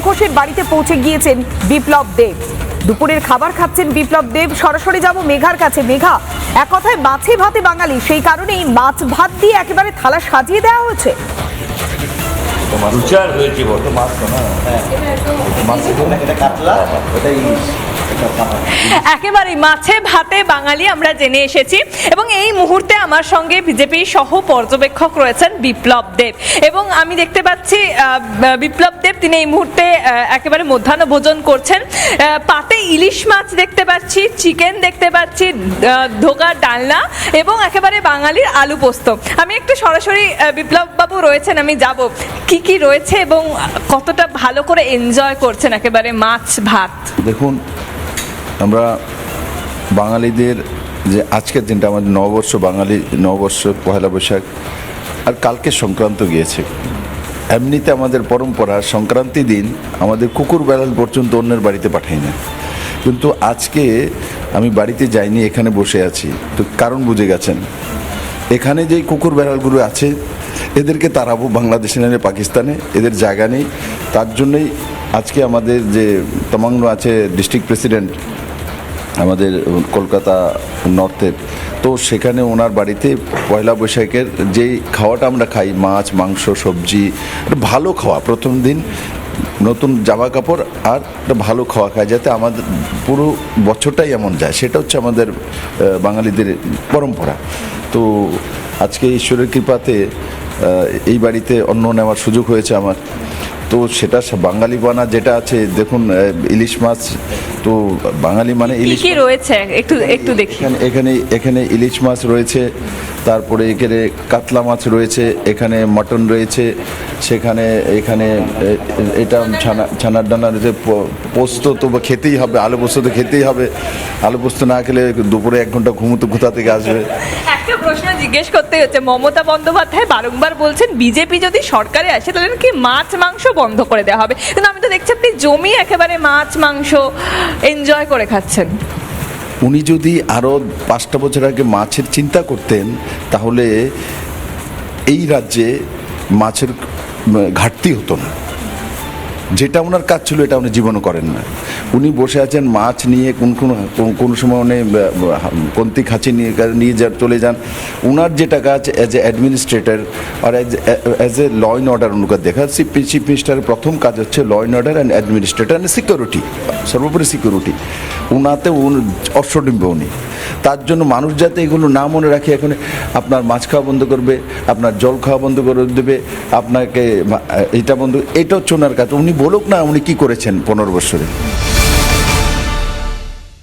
ঘোষের বাড়িতে পৌঁছে গিয়েছেন বিপ্লব দেব। দুপুরের খাবার খাচ্ছেন বিপ্লব দেব। সরাসরি যাব মেঘার কাছে। মেঘা, এক কথায় মাছে ভাতে বাঙালি, সেই কারণেই মাছ ভাত দিয়ে একেবারে থালা সাজিয়ে দেওয়া হয়েছে। একেবারে মাছে ভাতে বাঙালি আমরা জেনে এসেছি এবং এই মুহূর্তে আমার সঙ্গে বিজেপি সহ পর্যবেক্ষক রয়েছেন বিপ্লব দেব এবং আমি দেখতে পাচ্ছি বিপ্লব দেব তিনি এই মুহূর্তে একেবারে মধ্যাহ্ন ভোজন করছেন। পাতে ইলিশ মাছ দেখতে পাচ্ছি, চিকেন দেখতে পাচ্ছি, ধোকার ডালনা এবং একেবারে বাঙালির আলু পোস্ত। আমি একটু সরাসরি বিপ্লব বাবু রয়েছেন, আমি যাব কি কি রয়েছে এবং কতটা ভালো করে এনজয় করছেন একেবারে মাছ ভাত। দেখুন, আমরা বাঙালিদের যে আজকের দিনটা আমাদের নববর্ষ, বাঙালি নববর্ষ পয়লা বৈশাখ আর কালকে সংক্রান্ত গিয়েছে। এমনিতে আমাদের পরম্পরা সংক্রান্তি দিন আমাদের কুকুর বেড়াল পর্যন্ত অন্যের বাড়িতে পাঠাই না, কিন্তু আজকে আমি বাড়িতে যাইনি, এখানে বসে আছি। তো কারণ বুঝে গেছেন, এখানে যেই কুকুর বেড়ালগুলো আছে এদেরকে তাড়াবো বাংলাদেশে নেই পাকিস্তানে, এদের জায়গা নেই। তার জন্যই আজকে আমাদের যে তমাংন আছে ডিস্ট্রিক্ট প্রেসিডেন্ট আমাদের কলকাতা নর্থের, তো সেখানে ওনার বাড়িতে পয়লা বৈশাখের যেই খাওয়াটা আমরা খাই, মাছ মাংস সবজি, একটা ভালো খাওয়া, প্রথম দিন নতুন জামা কাপড় আর একটা ভালো খাওয়া খায় যাতে আমাদের পুরো বছরটাই এমন যায়, সেটা হচ্ছে আমাদের বাঙালিদের পরম্পরা। তো আজকে ঈশ্বরের কৃপাতে এই বাড়িতে অন্ন নেওয়ার সুযোগ হয়েছে আমার। তো সেটা বাঙালি বানা যেটা আছে, দেখুন ইলিশ মাছ, তো বাঙালি মানে ইলিশ কি রয়েছে একটু দেখি। এখানে ইলিশ মাছ রয়েছে, তারপরে এখানে কাতলা মাছ রয়েছে, এখানে মটন রয়েছে, এখানে এটা ছানার ডানা রয়েছে, পোস্ত তো খেতেই হবে, আলু পোস্ত তো খেতেই হবে, আলু পোস্ত না খেলে দুপুরে 1 ঘন্টা কোথা থেকে আসবে। একটা প্রশ্ন জিজ্ঞেস করতে হচ্ছে, মমতা বন্দ্যোপাধ্যায় বারংবার বলছেন বিজেপি যদি সরকারে আসে তাহলে কি মাছ মাংস বন্ধ করে দেওয়া হবে, কিন্তু আমি তো দেখছি আপনি জমি একেবারে মাছ মাংস এনজয় করে খাচ্ছেন। উনি যদি আরও 5টা বছর আগে মাছের চিন্তা করতেন তাহলে এই রাজ্যে মাছের ঘাটতি হতো না। যেটা ওনার কাজ ছিল এটা উনি জীবনও করেন না। উনি বসে আছেন মাছ নিয়ে, কোন সময় উনি কন্তি খাঁচি নিয়ে চলে যান। ওনার যেটা কাজ অ্যাজ এ অ্যাডমিনিস্ট্রেটর আর as a law and order ওনাকে দেখা, চিফ মিনিস্টারের প্রথম কাজ হচ্ছে law and order and administrator and security, সর্বোপরি সিকিউরিটি। উনাতে অশ্বডিম্ব উনি। তার জন্য মানুষ যাতে এগুলো না মনে রাখে, এখন আপনার মাছ খাওয়া বন্ধ করবে, আপনার জল খাওয়া বন্ধ করে দেবে, আপনাকে এটা বন্ধ, এটা হচ্ছে ওনার কাজ। উনি বলুক না উনি কী করেছেন 15 বছরে।